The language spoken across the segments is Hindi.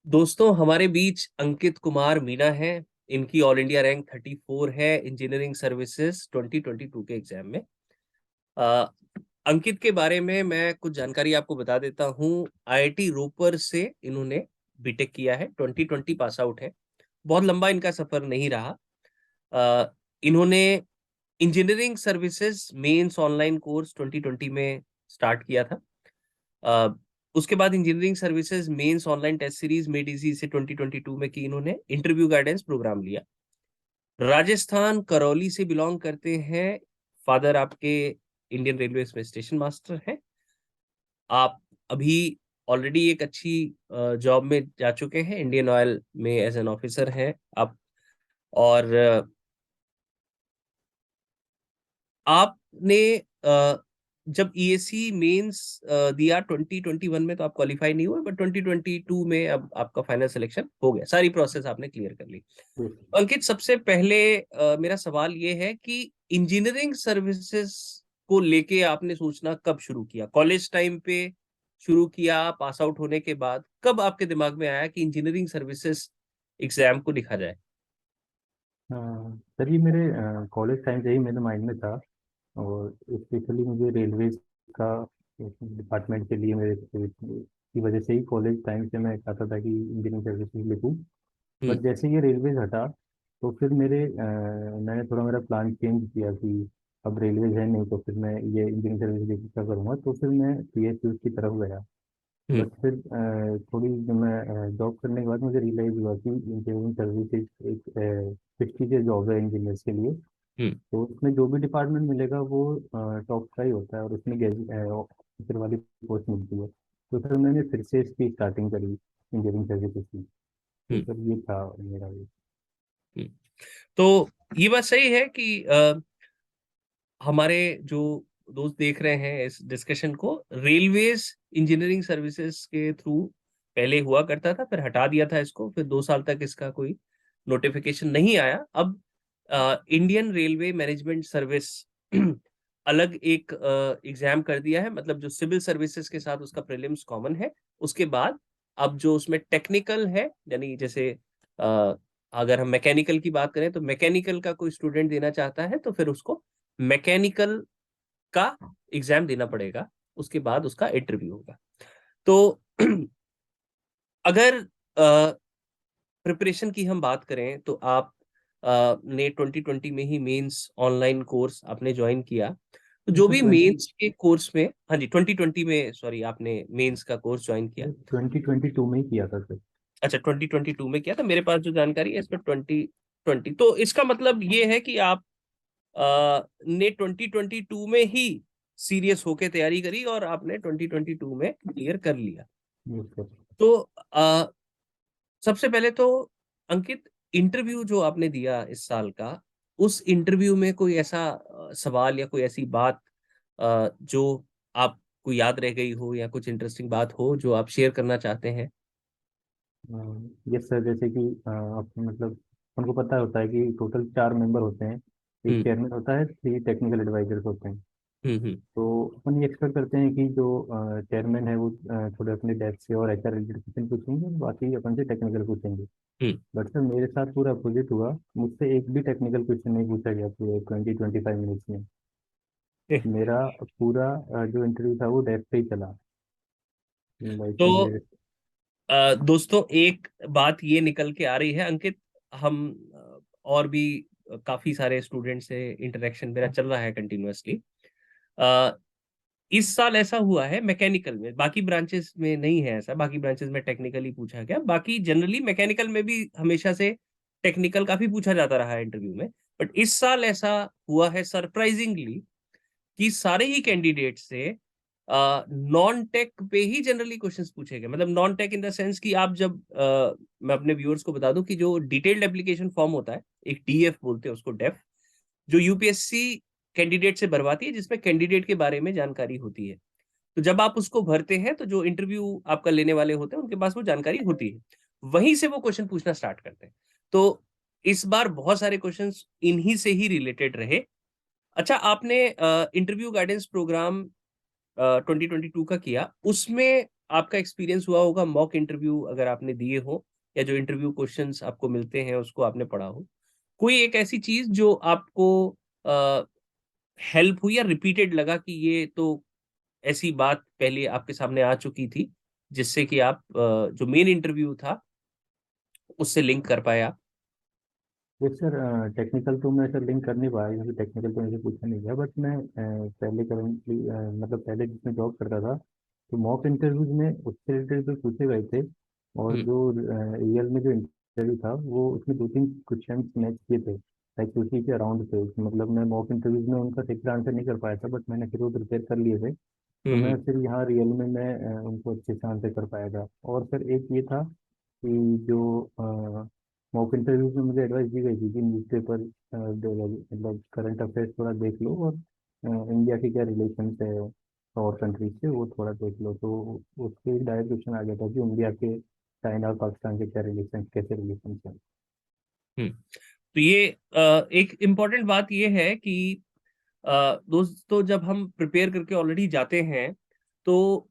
दोस्तों हमारे बीच अंकित कुमार मीना हैं। इनकी ऑल इंडिया रैंक 34 है इंजीनियरिंग सर्विसेज 2022 के एग्जाम में। अ, अंकित के बारे में मैं कुछ जानकारी आपको बता देता हूँ। आईआईटी रोपर से इन्होंने बीटेक किया है, 2020 पास आउट है। बहुत लंबा इनका सफर नहीं रहा। इन्होंने engineering services mains online course 2020 में स्टार्ट किया था। अ, उसके बाद engineering services mains online test series made easy से 2022 में की इन्होंने। इंटरव्यू गाइडेंस प्रोग्राम लिया। राजस्थान करौली से बिलोंग करते हैं। फादर आपके इंडियन रेलवे में स्टेशन मास्टर हैं। आप अभी ऑलरेडी एक अच्छी जॉब में जा चुके हैं, इंडियन ऑयल में एज एन ऑफिसर हैं आप। और आपने जब ईएसी मेंस दिया 2021 में तो आप क्वालिफाई नहीं हुए, बट 2022 में अब आपका फाइनल सिलेक्शन हो गया, सारी प्रोसेस आपने क्लियर कर ली। अंकित, सबसे पहले मेरा सवाल ये है कि इंजीनियरिंग सर्विसेज को लेके आपने सोचना कब शुरू किया? कॉलेज टाइम पे शुरू किया, पास आउट होने के बाद? कब आपके दिमाग में आया कि इंजीनियरिंग सर्विसेज एग्जाम को लिखा जाए? सर ये मेरे कॉलेज टाइम से ही मेरे माइंड में था। और स्पेशली मुझे रेलवे का डिपार्टमेंट के लिए मेरे की वजह से ही कॉलेज टाइम से मैं चाहता था कि इंजीनियरिंग सर्विसेज लिखूँ। हम्म। बट जैसे ये रेलवेज हटा तो फिर मैंने थोड़ा मेरा प्लान चेंज किया कि अब रेलवेज है नहीं तो फिर मैं ये इंजीनियरिंग सर्विसेज का करूँगा, तो फिर मैं पीएसयू की तरफ गया। हम्म। बट फिर थोड़ी जब मैं जॉब करने के बाद मुझे रियलाइज हुआ कि इंजीनियरिंग सर्विसेज एक प्रेस्टीजियस जॉब है इंजीनियर्स के लिए। हम्म। तो उसमें जो भी डिपार्टमेंट मिलेगा वो टॉप का ही होता है और उसमें ऑफिसर वाली पोस्ट मिलती है। तो फिर मैंने फिर से इसकी स्टार्टिंग करी इंजीनियरिंग सर्विसेज की। तो हम्म। फिर ये था मेरा ये। हम्म। तो ये बात सही है कि हमारे जो दोस्त देख रहे हैं इस डिस्कशन को, रेलवेज इंजीनियरिंग सर्विसेज के थ्रू पहले हुआ करता था, फिर हटा दिया था इसको, फिर 2 साल तक इसका कोई नोटिफिकेशन नहीं आया। अब इंडियन रेलवे मैनेजमेंट सर्विस अलग एक एग्जाम कर दिया है, मतलब जो सिविल सर्विसेज के साथ उसका प्रीलिम्स कॉमन है। उसके बाद अब जो उसमें टेक्निकल है, यानी जैसे अ, अगर हम मैकेनिकल की बात करें तो मैकेनिकल का कोई स्टूडेंट देना चाहता है तो फिर उसको मैकेनिकल का एग्जाम देना पड़ेगा। उसके बाद उसका इंटरव्यू होगा। तो अगर प्रिपरेशन की हम बात करें तो आप ने 2020 में ही मेंस ऑनलाइन कोर्स आपने ज्वाइन किया। तो नहीं जो सर, भी मेंस के कोर्स में, हाँ जी, 2020 में, सॉरी, आपने मेंस का कोर्स ज्वाइन किया। 2022 में ही किया था सर। अच्छा, 2022 में किया था। मेरे पास जो जानकारी है इसमें 2020, तो इसका मतलब ये है कि आप ने 2022 में ही सीरियस होके तैयारी करी और आपने 2022 में क्लियर कर लिया। Yes sir. तो सबसे पहले तो अंकित, इंटरव्यू जो आपने दिया इस साल का, उस इंटरव्यू में कोई ऐसा सवाल या कोई ऐसी बात जो आपको याद रह गई हो, या कुछ इंटरेस्टिंग बात हो जो आप शेयर करना चाहते हैं? यस सर, जैसे कि आप मतलब उनको पता होता है कि टोटल 4 मेंबर होते हैं। एक हम्म। चेयरमैन होता है, 3 टेक्निकल एडवाइजर्स होते हैं। हम्म। हम्म। तो अपन ये एक्सपेक्ट करते हैं कि जो चेयरमैन है वो थोड़े अपने डेस्क से और एचआर रिलेटेड क्वेश्चन पूछेंगे, बाकी अपन से टेक्निकल पूछेंगे। हम्म। बट सर मेरे साथ पूरा अपोजिट हुआ। मुझसे एक भी टेक्निकल क्वेश्चन नहीं पूछा गया पूरे 20-25 मिनट्स में। मेरा पूरा जो इंटरव्यू था वो डेस्क पे ही चला। लाइक तो मेरे। दोस्तों, एक बात ये निकल के आ रही है अंकित, हम और भी काफी सारे स्टूडेंट से इंटरेक्शन मेरा चल रहा है कंटिन्यूअसली। इस साल ऐसा हुआ है मैकेनिकल में, बाकी ब्रांचेस में नहीं है ऐसा। बाकी ब्रांचेस में टेक्निकली पूछा गया, बाकी जनरली मैकेनिकल में भी हमेशा से टेक्निकल काफी पूछा जाता रहा है इंटरव्यू में। बट इस साल ऐसा हुआ है सरप्राइजिंगली कि सारे ही कैंडिडेट से नॉन टेक पे ही जनरली क्वेश्चंस पूछे गए। मतलब non tech in the sense कि आप जब मैं अपने व्यूअर्स को बता दूं कि जो डिटेल्ड एप्लीकेशन फॉर्म होता है, एक डीएफ बोलते हैं उसको, डेफ, जो यूपीएससी कैंडिडेट से भरवाती है, जिसमें कैंडिडेट के बारे में जानकारी होती है। तो जब आप उसको भरते हैं तो जो इंटरव्यू आपका लेने वाले होते हैं उनके पास वो जानकारी होती है, वहीं से वो क्वेश्चन पूछना स्टार्ट करते हैं। तो इस बार बहुत सारे क्वेश्चंस इन्हीं से ही रिलेटेड रहे। अच्छा, आपने इंटरव्यू गाइडेंस प्रोग्राम 2022 का किया, उसमें आपका एक्सपीरियंस हुआ होगा मॉक इंटरव्यू अगर आपने दिए हो, या जो इंटरव्यू क्वेश्चंस आपको मिलते हैं उसको आपने पढ़ा हो, कोई एक ऐसी चीज जो आपको हेल्प हुई या रिपीटेड लगा कि ये तो ऐसी बात पहले आपके सामने आ चुकी थी, जिससे कि आप जो मेन इंटरव्यू था उससे लिंक कर पाए आप? ये सर टेक्निकल तो मैं सर लिंक कर नहीं पाया क्योंकि टेक्निकल तो मुझे पूछा नहीं गया, बट मैं पहले करंटली मतलब पहले जिसमें जॉब करता था तो मॉक इंटरव्यूज में उससे रिलेटेड तो पूछे गए थे। और हम्म। जो रियल में जो इंटरव्यू था वो उसमें दो तीन क्वेश्चन मैच किए थे, लाइक उसी के अराउंड थे। मतलब मैं मॉक इंटरव्यूज में उनका सही आंसर नहीं कर पाया था, बट मैंने फिर वो प्रिपेयर कर लिए थे। तो मैं हम्म। फिर यहाँ रियल में मैं उनको अच्छे से आंसर कर पाया था। और सर एक ये था कि जो मॉक इंटरव्यूज में मुझे एडवाइस दी गई थी कि न्यूज़पेपर मतलब करंट अफेयर्स थोड़ा देख लो, और इंडिया के क्या रिलेशन है और कंट्रीज से वो थोड़ा देख लो। तो उसके डायरेक्ट क्वेश्चन आ गया था कि इंडिया के चाइना और पाकिस्तान के क्या रिलेशन, कैसे रिलेशन है। हम्म। तो ये एक इम्पॉर्टेंट बात ये है कि दोस्तों जब हम प्रिपेयर करके ऑलरेडी जाते हैं, तो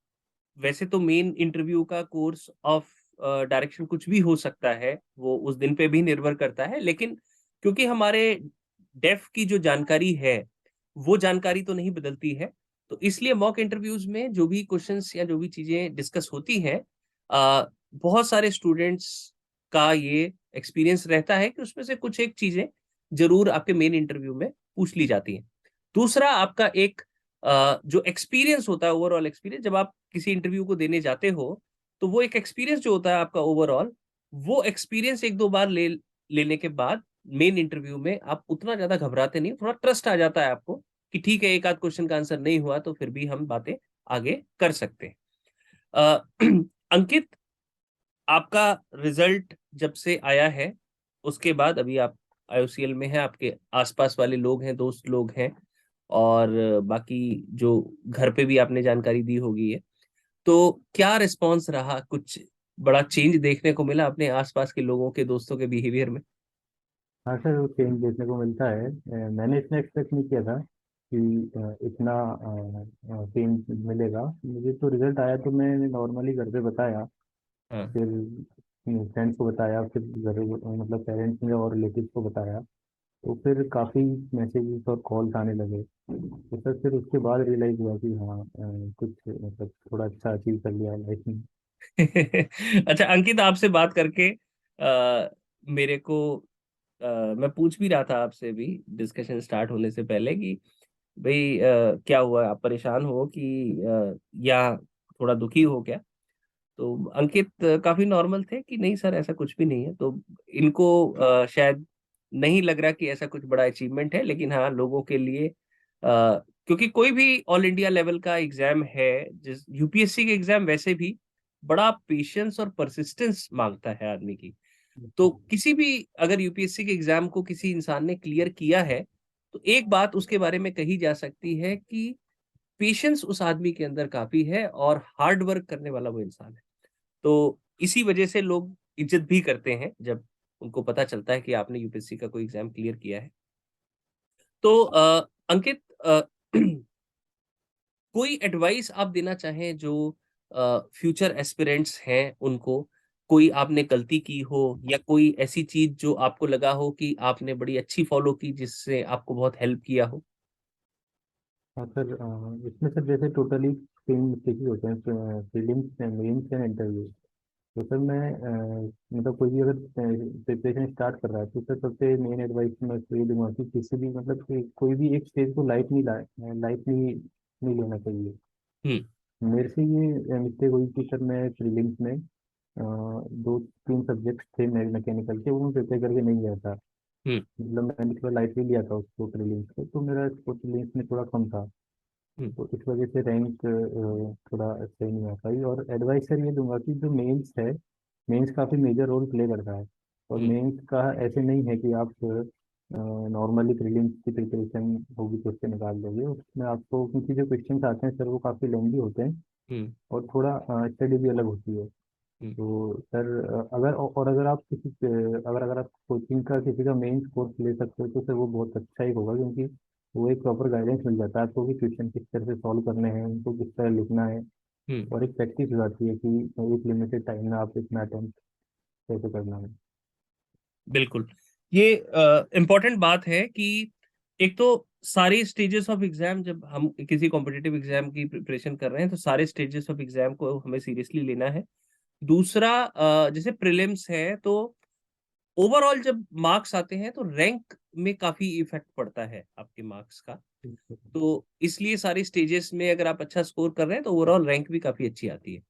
वैसे तो मेन इंटरव्यू का कोर्स ऑफ डायरेक्शन कुछ भी हो सकता है, वो उस दिन पे भी निर्भर करता है, लेकिन क्योंकि हमारे डेफ की जो जानकारी है वो जानकारी तो नहीं बदलती है, तो इसलिए मॉक इंटरव्यूज में जो भी क्वेश्चंस या जो भी चीजें डिस्कस होती हैं, बहुत सारे स्टूडेंट्स का ये एक्सपीरियंस रहता है कि उसमें से कुछ एक चीजें जरूर आपके मेन इंटरव्यू में पूछ ली जाती हैं। दूसरा, आपका एक जो एक्सपीरियंस होता है, ओवरऑल एक्सपीरियंस, जब आप किसी इंटरव्यू को देने जाते हो, तो वो एक एक्सपीरियंस जो होता है आपका ओवरऑल, वो एक्सपीरियंस एक दो बार लेने के बाद मेन इंटरव्यू में आप उतना ज्यादा घबराते नहीं, थोड़ा ट्रस्ट आ जाता है आपको कि ठीक है, एक आध क्वेश्चन का आंसर नहीं हुआ तो फिर भी हम बातें आगे कर सकते हैं। अ, अंकित, आपका रिजल्ट जब से आया है उसके बाद अभी आप आईओसीएल में हैं, आपके आसपास वाले लोग हैं, दोस्त लोग हैं, और बाकी जो घर पे भी आपने जानकारी दी होगी है, तो क्या रिस्पॉन्स रहा? कुछ बड़ा चेंज देखने को मिला अपने आसपास के लोगों के, दोस्तों के बिहेवियर में? हाँ सर, वो चेंज देखने को मिलता है। मैंने इतना एक्सपेक्ट नहीं किया था कि इतना चेंज मिलेगा। मुझे तो रिजल्ट आया तो मैंने नॉर्मली घर पे बताया, हाँ। फिर फ्रेंड्स को बताया, फिर घर मतलब पेरेंट्स ने और रिलेटिव्स को बताया। तो फिर काफ़ी मैसेजेस और कॉल्स आने लगे। तो सर फिर उसके बाद रियलाइज हुआ कि हाँ कुछ मतलब थोड़ा अच्छा अचीव कर लिया लाइफ में। अच्छा अंकित, आपसे बात करके मेरे को मैं पूछ भी रहा था आपसे भी डिस्कशन स्टार्ट होने से पहले कि भाई क्या हुआ, आप परेशान हो कि या थोड़ा दुखी हो क्या? तो अंकित काफी नॉर्मल थे कि नहीं सर, ऐसा कुछ भी नहीं है। तो इनको शायद नहीं लग रहा कि ऐसा कुछ बड़ा अचीवमेंट है, लेकिन हाँ, लोगों के लिए क्योंकि कोई भी ऑल इंडिया लेवल का एग्जाम है, जिस यूपीएससी के एग्जाम वैसे भी बड़ा पेशेंस और परसिस्टेंस मांगता है आदमी की। तो किसी भी, अगर यूपीएससी के एग्जाम को किसी इंसान ने क्लियर किया है, तो एक बात उसके बारे में कही जा सकती है कि पेशेंस उस आदमी के अंदर काफी है और हार्ड वर्क करने वाला वो इंसान है। तो इसी वजह से लोग इज्जत भी करते हैं जब उनको पता चलता है कि आपने यूपीएससी का कोई एग्जाम क्लियर किया है। तो अंकित, कोई एडवाइस आप देना चाहें जो फ्यूचर एस्पिरेंट्स हैं उनको, कोई आपने गलती की हो या कोई ऐसी चीज जो आपको लगा हो कि आपने बड़ी अच्छी फॉलो की जिससे आपको बहुत हेल्प किया हो? हाँ सर, इसमें सर जैसे टोटली तीन स्टेजेस होते हैं, प्रीलिम्स, मेंस एंड इंटरव्यू। तो सर मैं मतलब कोई भी अगर प्रिपरेशन स्टार्ट कर रहा है तो सर सबसे मेन एडवाइस मैं इसको ये दूंगा कि किसी भी मतलब कोई भी एक स्टेज को लाइट नहीं लेना चाहिए। हम्म। मेरे से ये मिस्टेक हुई कि सर मैं प्रीलिम्स में दो तीन सब्जेक्ट्स थे मेरे मैकेनिकल के, वो मैं प्रिपेयर करके नहीं गया था। हम्म। मतलब मैंने थोड़ा लाइटली लिया था उसको प्रीलिम्स को, तो मेरा स्कोर प्रीलिम्स में थोड़ा कम था। हम्म। तो इस वजह से रैंक थोड़ा सही नहीं आ पाई। और एडवाइस सर ये दूंगा कि जो मेंस है, मेंस काफ़ी मेजर रोल प्ले करता है। और हम्म। मेंस का ऐसे नहीं है कि आप नॉर्मली प्रीलिम्स की प्रिपरेशन होगी तो उससे निकाल दोगे। उसमें आपको, क्योंकि जो क्वेश्चंस आते हैं सर वो काफ़ी लेंदी होते हैं हम्म। और थोड़ा स्टडी भी अलग होती है। हम्म। तो सर अगर और अगर आप किसी अगर आप कोचिंग का किसी का मेंस कोर्स ले सकते हो तो सर वो बहुत अच्छा ही होगा, क्योंकि वो एक प्रॉपर गाइडेंस मिल जाता है आपको कि क्वेश्चन किस तरह से सॉल्व करने हैं, उनको किस तरह लिखना है। हम्म। और एक प्रैक्टिस हो जाती है कि एक लिमिटेड टाइम में आप इतना अटेम्प्ट कैसे करना है। बिल्कुल। ये इम्पोर्टेंट बात है कि एक तो सारे स्टेजेस ऑफ एग्जाम, जब हम किसी कॉम्पिटिटिव एग्जाम की प्रिपरेशन कर रहे हैं तो सारे स्टेजेस ऑफ एग्जाम को हमें सीरियसली लेना है। दूसरा, जैसे प्रीलिम्स है तो ओवरऑल जब मार्क्स आते हैं तो रैंक में काफी इफेक्ट पड़ता है आपके मार्क्स का। तो इसलिए सारे स्टेजेस में अगर आप अच्छा स्कोर कर रहे हैं तो ओवरऑल रैंक भी काफी अच्छी आती है।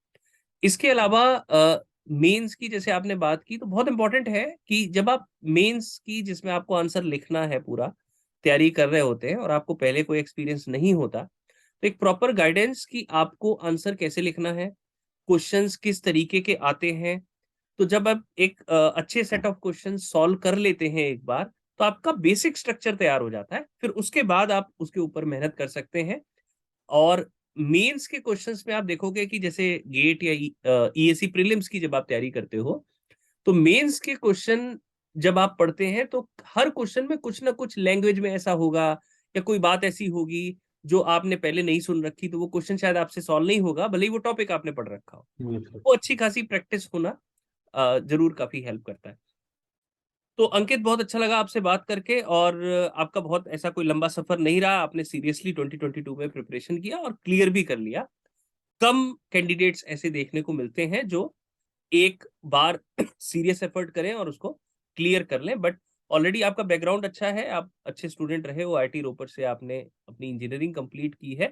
इसके अलावा मेंस की जैसे आपने बात की, तो बहुत इंपॉर्टेंट है कि जब आप मेंस की, जिसमें आपको आंसर लिखना है, पूरा तैयारी कर रहे होते हैं और आपको पहले कोई एक्सपीरियंस नहीं होता, तो एक प्रॉपर गाइडेंस कि आपको आंसर कैसे लिखना है, क्वेश्चंस किस तरीके के आते हैं। तो जब आप एक अच्छे सेट ऑफ क्वेश्चन सॉल्व कर लेते हैं एक बार, तो आपका बेसिक स्ट्रक्चर तैयार हो जाता है। फिर उसके बाद आप उसके ऊपर मेहनत कर सकते हैं। और मेंस के क्वेश्चंस में आप देखोगे कि जैसे गेट या ईएसी प्रीलिम्स की जब आप तैयारी करते हो, तो मेंस के क्वेश्चन जब आप पढ़ते हैं तो हर क्वेश्चन में कुछ ना कुछ लैंग्वेज में ऐसा होगा या कोई बात ऐसी होगी जो आपने पहले नहीं सुन रखी, तो वो क्वेश्चन शायद आपसे सॉल्व नहीं होगा, भले ही वो टॉपिक आपने पढ़ रखा हो। ये सर। वो अच्छी खासी प्रैक्टिस होना जरूर काफी हेल्प करता है। तो अंकित, बहुत अच्छा लगा आपसे बात करके। और आपका बहुत ऐसा कोई लंबा सफर नहीं रहा, आपने सीरियसली 2022 में प्रिपरेशन किया और क्लियर भी कर लिया। कम कैंडिडेट्स ऐसे देखने को मिलते हैं जो एक बार सीरियस एफर्ट करें और उसको क्लियर कर लें। बट ऑलरेडी आपका बैकग्राउंड अच्छा है, आप अच्छे स्टूडेंट रहे हो, आईटी रोपर से आपने अपनी इंजीनियरिंग कंप्लीट की है।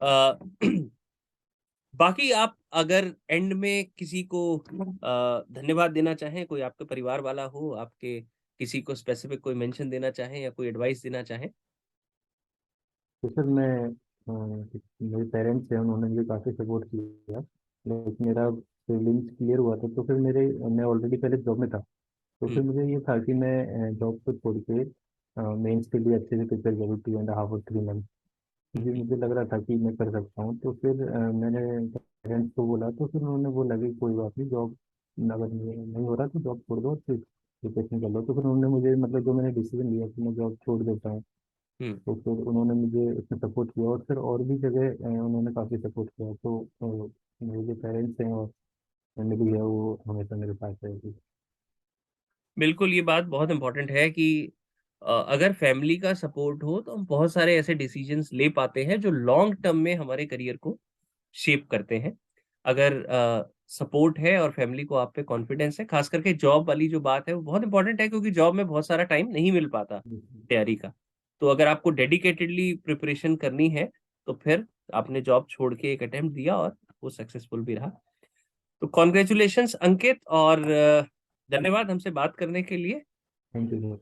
अ, बाकी आप अगर एंड में किसी को धन्यवाद देना चाहें, कोई आपके परिवार वाला हो, आपके किसी को स्पेसिफिक कोई मेंशन देना चाहें या कोई एडवाइस देना चाहें। तो सर मैं मेरे पेरेंट्स हैं, उन्होंने मुझे काफ़ी सपोर्ट किया। लेकिन मेरा प्रीलिम्स क्लियर हुआ था तो फिर मैं ऑलरेडी पहले जॉब में था। तो फिर हम्म। मुझे ये था कि मैं जॉब को छोड़ के मेंस के लिए अच्छे से प्रिपेयर करूँ 2.5 और 3 मंथ। हम्म। मुझे मुझे लग रहा था कि मैं कर सकता हूँ। तो फिर मैंने पेरेंट्स को बोला तो फिर उन्होंने बोला कि कोई बात नहीं, जॉब अगर नहीं हो रहा तो जॉब छोड़ दो और फिर प्रिपरेशन कर लो। तो फिर उन्होंने मुझे मतलब जो मैंने डिसीजन लिया कि मैं जॉब छोड़ देता हूँ, हम्म। तो फिर उन्होंने मुझे उसमें सपोर्ट किया। और फिर और भी जगह उन्होंने काफ़ी सपोर्ट किया। तो मेरे जो पेरेंट्स हैं और फैमिली है वो हमेशा मेरे पास है। बिल्कुल, ये बात बहुत इंपॉर्टेंट है कि अगर फैमिली का सपोर्ट हो तो हम बहुत सारे ऐसे डिसीजंस ले पाते हैं जो लॉन्ग टर्म में हमारे करियर को शेप करते हैं। अगर सपोर्ट है और फैमिली को आप पे कॉन्फिडेंस है, खास करके जॉब वाली जो बात है वो बहुत इंपॉर्टेंट है, क्योंकि जॉब में बहुत सारा टाइम नहीं मिल पाता तैयारी का। तो अगर आपको डेडिकेटेडली प्रिपरेशन करनी है तो फिर आपने जॉब छोड़ के एक अटेम्प्ट दिया और वो सक्सेसफुल भी रहा। तो कॉन्ग्रेचुलेशंस अंकित, और धन्यवाद हमसे बात करने के लिए। Thank you.